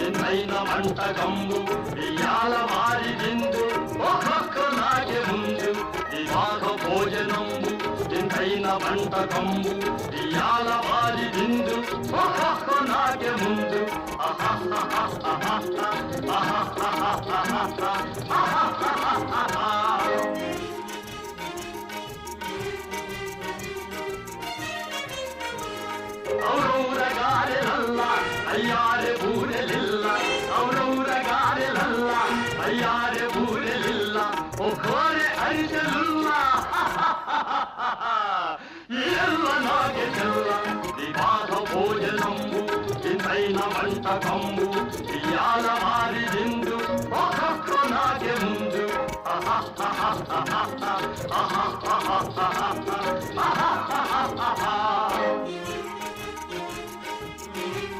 వింతైన వంటకంబు ఇయాల వారి విందు ఒక్కొక్క నాకే ముందు వివాహ భోజనంబు వింతైన వంటకంబు ఇయాల వారి విందు ఒక్కొక్క నాకే ముందు ఔరౌరగారెలల్ల అయ్యారె బూరెలిల్ల ఔరౌరగారెలల్ల అయ్యారె బూరెలిల్ల ఒక్కోరె అరిసెలుల్ల ఎల్ల నాగే చెల్ల వివాహ భోజనంబు వింతైన వంటకంబు ఇయాల వారి విందు ఒక్కొక్క నాగే ముందు ఆహా